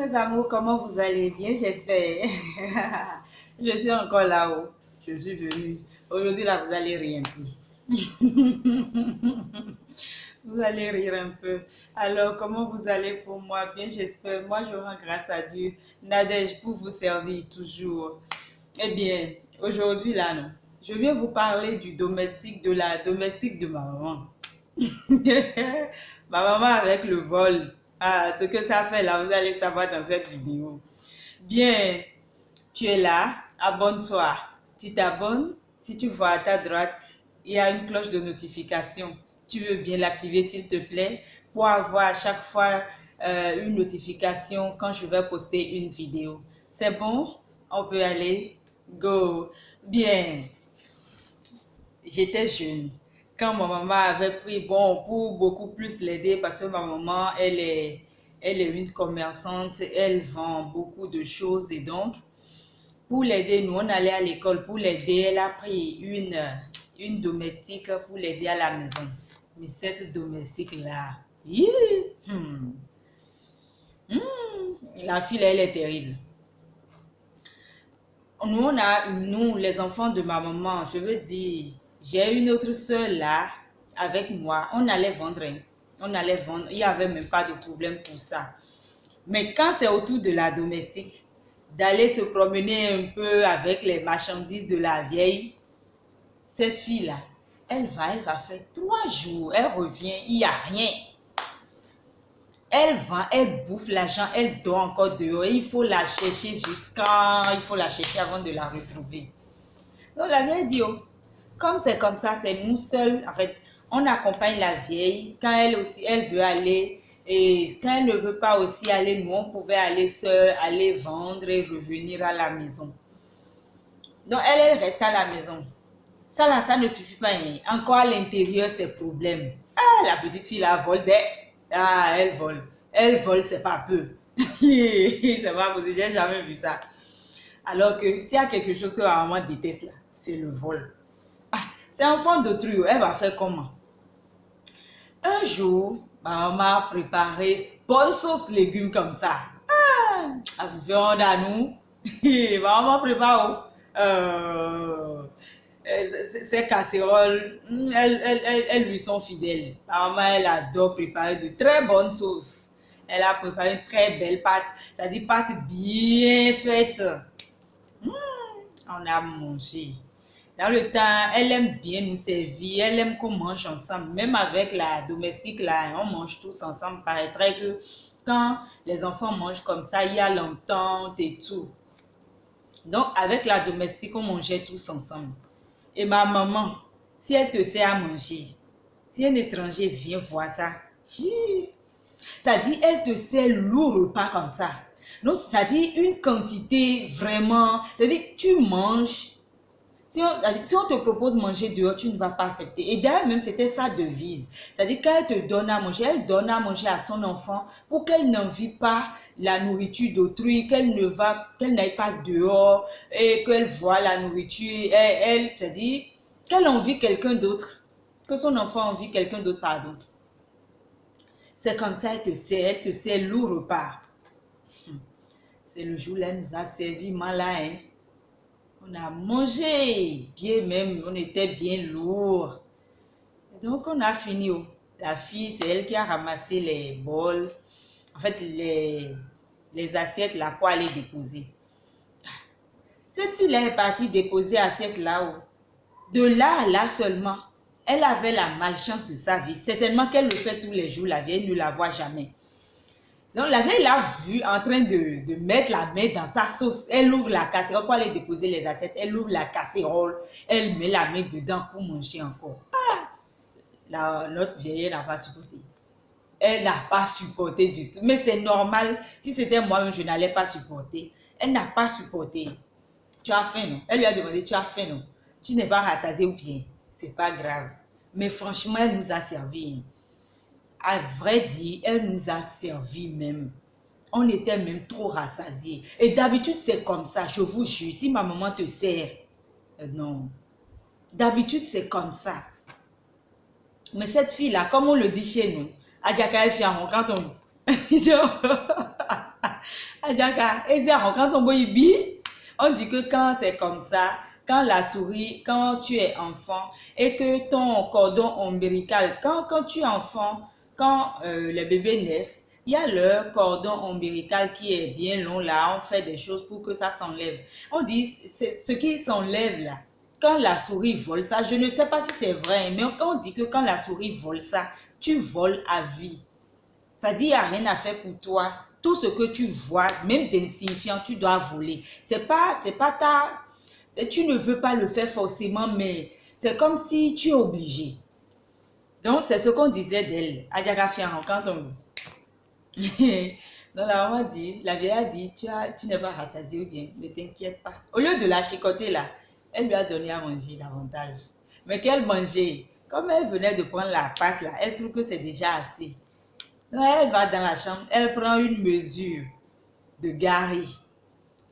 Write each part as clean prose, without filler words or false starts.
mes amours, comment vous allez? Bien, j'espère. Je suis encore là-haut. Je suis venue. Aujourd'hui, là, vous allez rire un peu. Vous allez rire un peu. Alors, comment vous allez pour moi? Bien, j'espère. Moi, je rends grâce à Dieu. Nadège pour vous servir toujours. Eh bien, aujourd'hui, là, non. Je viens vous parler du domestique, de la domestique de ma maman. Ma maman avec le vol. Ah, ce que ça fait là, vous allez savoir dans cette vidéo. Bien, tu es là, abonne-toi. Tu t'abonnes. Si tu vois à ta droite, il y a une cloche de notification. Tu veux bien l'activer s'il te plaît pour avoir à chaque fois une notification quand je vais poster une vidéo. C'est bon? On peut aller? Go! Bien, j'étais jeune. Quand ma maman avait pris, bon, pour beaucoup plus l'aider, parce que ma maman, elle est une commerçante, elle vend beaucoup de choses et donc, pour l'aider, nous, on allait à l'école pour l'aider. Elle a pris une domestique pour l'aider à la maison. Mais cette domestique-là, la fille, elle est terrible. Nous, les enfants de ma maman, je veux dire, j'ai une autre soeur là, avec moi, on allait vendre, il n'y avait même pas de problème pour ça. Mais quand c'est autour de la domestique, d'aller se promener un peu avec les marchandises de la vieille, cette fille-là, elle va faire 3 jours, elle revient, il n'y a rien. Elle vend, elle bouffe l'argent, elle dort encore dehors. Il faut la chercher il faut la chercher avant de la retrouver. Donc la vieille dit, oh, comme c'est comme ça, c'est nous seuls. En fait, on accompagne la vieille. Quand elle aussi, elle veut aller, et quand elle ne veut pas aussi aller, nous, on pouvait aller seul, aller vendre et revenir à la maison. Donc elle reste à la maison. Ça là, ça ne suffit pas. Hein. Encore à l'intérieur, c'est problème. Ah, la petite fille là vole des... Ah, elle vole. Elle vole, c'est pas peu. C'est pas possible, j'ai jamais vu ça. Alors que s'il y a quelque chose que ma maman déteste là, c'est le vol. Ah, c'est enfant d'autrui, elle va faire comment? Un jour, ma maman a préparé bonne sauce légumes comme ça. Ah, vous faites à nous. Ma maman prépare ces casséroles, elles lui sont fidèles. Ma maman, elle adore préparer de très bonnes sauces. Elle a préparé une très belle pâte, c'est-à-dire pâte bien faite. On a mangé. Dans le temps, elle aime bien nous servir, elle aime qu'on mange ensemble. Même avec la domestique, là, on mange tous ensemble. Paraîtrait que quand les enfants mangent comme ça, il y a l'entente et tout. Donc, avec la domestique, on mangeait tous ensemble. Et ma maman, si elle te sert à manger, si un étranger vient voir ça, ça dit, elle te sert lourd repas comme ça. Donc, ça dit une quantité vraiment, c'est-à-dire tu manges. Si on te propose manger dehors, tu ne vas pas accepter. Et d'ailleurs, même c'était sa devise. C'est-à-dire qu'elle te donne à manger, elle donne à manger à son enfant pour qu'elle n'envie pas la nourriture d'autrui, qu'elle n'aille pas dehors et qu'elle voit la nourriture. C'est-à-dire qu'elle envie quelqu'un d'autre, que son enfant envie quelqu'un d'autre, pardon. C'est comme ça, elle te sert lourd repas. C'est le jour où elle nous a servi malin, hein. On a mangé bien même, on était bien lourd. Et donc on a fini. La fille, c'est elle qui a ramassé les bols, en fait les assiettes là pour aller déposer. Cette fille-là est partie déposer l'assiette là-haut. De là à là seulement, elle avait la malchance de sa vie. Certainement qu'elle le fait tous les jours, la vieille ne la voit jamais. Donc, la vieille l'a vue en train de mettre la main dans sa sauce. Elle ouvre la casserole pour aller déposer les assiettes. Elle ouvre la casserole. Elle met la main dedans pour manger encore. Ah! Notre vieille n'a pas supporté. Elle n'a pas supporté du tout. Mais c'est normal. Si c'était moi-même, je n'allais pas supporter. Elle n'a pas supporté. Tu as faim, non? Elle lui a demandé, tu as faim, non? Tu n'es pas rassasié ou bien? C'est pas grave. Mais franchement, elle nous a servi. À vrai dire, elle nous a servi même. On était même trop rassasiés. Et d'habitude, c'est comme ça, je vous jure. Si ma maman te sert, non. D'habitude, c'est comme ça. Mais cette fille-là, comme on le dit chez nous, Adjaka quand on... Adjaka, et quand on dit que quand c'est comme ça, quand la souris, quand tu es enfant et que ton cordon ombilical, quand tu es enfant, quand les bébés naissent, il y a leur cordon ombilical qui est bien long là, on fait des choses pour que ça s'enlève. On dit, ce qui s'enlève là, quand la souris vole ça, je ne sais pas si c'est vrai, mais on dit que quand la souris vole ça, tu voles à vie. Ça dit, il n'y a rien à faire pour toi. Tout ce que tu vois, même d'insignifiant, tu dois voler. C'est pas ta... Tu ne veux pas le faire forcément, mais c'est comme si tu es obligé. Donc, c'est ce qu'on disait d'elle. Adjaka Fiaran, quand on... Donc, la maman dit, la vieille a dit, tu n'es pas rassasié ou bien, ne t'inquiète pas. Au lieu de la chicoter là, elle lui a donné à manger davantage. Mais qu'elle mangeait, comme elle venait de prendre la pâte là, elle trouve que c'est déjà assez. Donc, elle va dans la chambre, elle prend une mesure de Gary.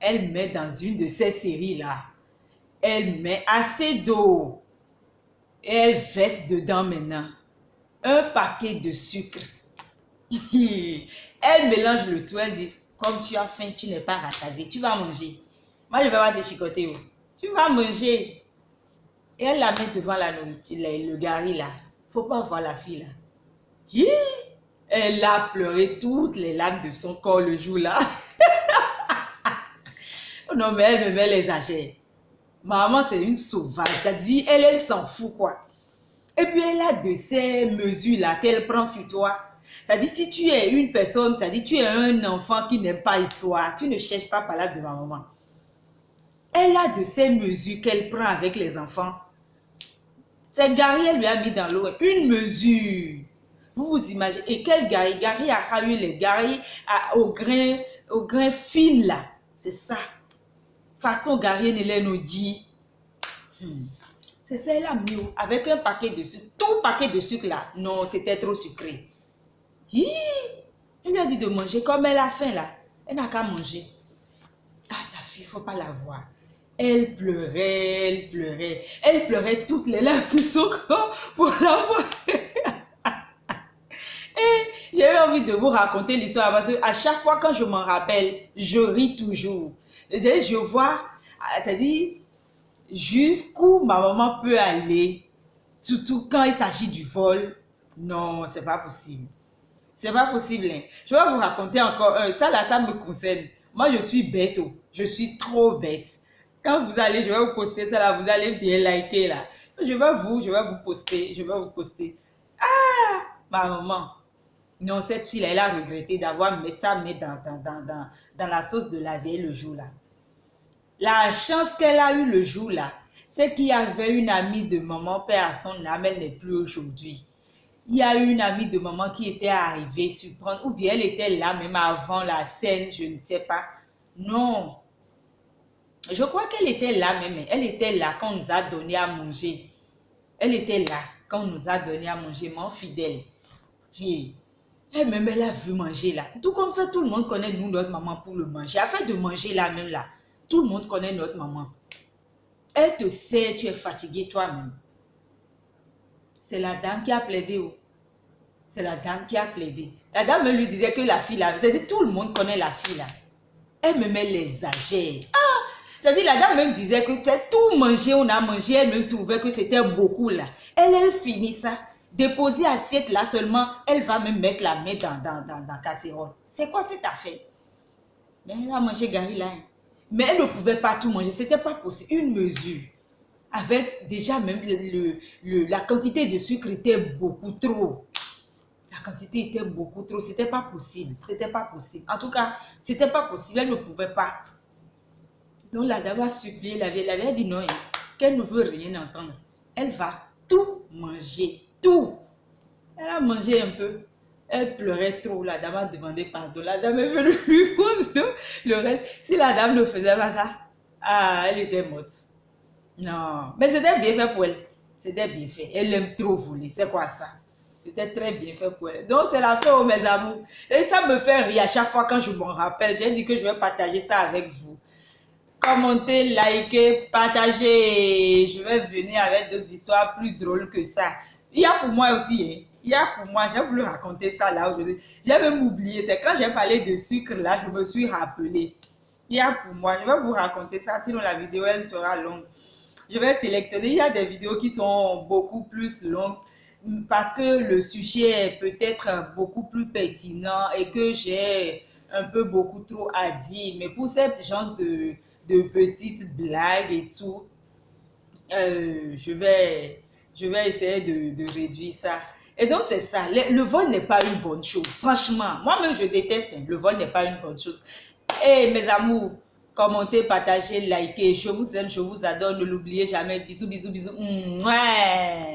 Elle met dans une de ces séries là. Elle met assez d'eau. Et elle verse dedans maintenant un paquet de sucre. Elle mélange le tout. Elle dit, comme tu as faim, tu n'es pas rassasié. Tu vas manger. Moi, je ne vais pas te chicoter. Tu vas manger. Et elle la met devant la nourriture, le Gary là. Il ne faut pas voir la fille là. Elle a pleuré toutes les larmes de son corps le jour-là. Non, mais elle me met les exagère. Maman, c'est une sauvage. Ça dit, elle s'en fout, quoi. Et puis, elle a de ces mesures-là qu'elle prend sur toi. Ça dit, si tu es une personne, ça dit, tu es un enfant qui n'aime pas l'histoire, tu ne cherches pas par là de ma maman. Elle a de ces mesures qu'elle prend avec les enfants. C'est Gary, elle lui a mis dans l'eau une mesure. Vous vous imaginez. Et quel Gary? Gary a ramené les Gary au grain fin là. C'est ça. Façon Gary ne nous dit. C'est ça, elle a mis avec un paquet de sucre. Tout paquet de sucre là. Non, c'était trop sucré. Elle lui a dit de manger comme elle a faim là. Elle n'a qu'à manger. Ah, la fille, il ne faut pas la voir. Elle pleurait, elle pleurait. Elle pleurait toutes les larmes de son corps pour la voir. Et j'ai eu envie de vous raconter l'histoire parce qu'à chaque fois quand je m'en rappelle, je ris toujours. Je vois, c'est-à-dire, jusqu'où ma maman peut aller, surtout quand il s'agit du vol. Non, c'est pas possible. C'est pas possible. Hein. Je vais vous raconter encore un. Ça là, ça me concerne. Moi, je suis bête. Je suis trop bête. Quand vous allez, je vais vous poster ça là, vous allez bien liker là. Je vais vous poster. Ah, ma maman. Non, cette fille là, elle a regretté d'avoir mis ça dans la sauce de la vieille le jour là. La chance qu'elle a eue le jour là, c'est qu'il y avait une amie de maman, père à son âme, elle n'est plus aujourd'hui. Il y a eu une amie de maman qui était arrivée surprendre, ou bien elle était là même avant la scène, je ne sais pas. Non. Je crois qu'elle était là même. Elle était là quand on nous a donné à manger. Elle était là quand on nous a donné à manger, mon fidèle. Hey. Elle-même, elle a vu manger là. Tout comme fait, tout le monde connaît nous, notre maman pour le manger. Afin de manger là même là, tout le monde connaît notre maman. Elle te sait, tu es fatigué toi-même. C'est la dame qui a plaidé. C'est la dame qui a plaidé. La dame lui disait que la fille là, c'est-à-dire tout le monde connaît la fille là. Elle me met les exagère. Ah, c'est-à-dire la dame même disait que tout manger, on a mangé, elle même trouvait que c'était beaucoup là. Elle finit ça. Déposer assiette là seulement, elle va même mettre la main dans casserole. C'est quoi cette affaire? Mais elle a mangé Gary là. Mais elle ne pouvait pas tout manger, c'était pas possible. Une mesure. Avec déjà même la quantité de sucre était beaucoup trop. La quantité était beaucoup trop, c'était pas possible. C'était pas possible. En tout cas, c'était pas possible, elle ne pouvait pas. Donc la dame a supplié, la vieille a dit non, qu'elle ne veut rien entendre. Elle va tout manger. Tout. Elle a mangé un peu. Elle pleurait trop. La dame a demandé pardon. La dame est venue lui prendre le reste. Si la dame ne faisait pas ça, ah, elle était morte. Non. Mais c'était bien fait pour elle. C'était bien fait. Elle aime trop voler. C'est quoi ça? C'était très bien fait pour elle. Donc, c'est la fin, mes amours. Et ça me fait rire à chaque fois quand je m'en rappelle. J'ai dit que je vais partager ça avec vous. Commentez, likez, partagez. Je vais venir avec d'autres histoires plus drôles que ça. Il y a pour moi aussi, hein. Hier, pour moi, j'ai voulu raconter ça là aujourd'hui. J'ai même oublié. C'est quand j'ai parlé de sucre là, je me suis rappelé. Hier, pour moi, je vais vous raconter ça, sinon la vidéo, elle sera longue. Je vais sélectionner. Il y a des vidéos qui sont beaucoup plus longues parce que le sujet est peut-être beaucoup plus pertinent et que j'ai un peu beaucoup trop à dire. Mais pour ces genres de petites blagues et tout, je vais essayer de réduire ça. Et donc, c'est ça. Le vol n'est pas une bonne chose. Franchement, moi-même, je déteste. Le vol n'est pas une bonne chose. Et mes amours, commentez, partagez, likez. Je vous aime, je vous adore. Ne l'oubliez jamais. Bisous, bisous, bisous. Ouais.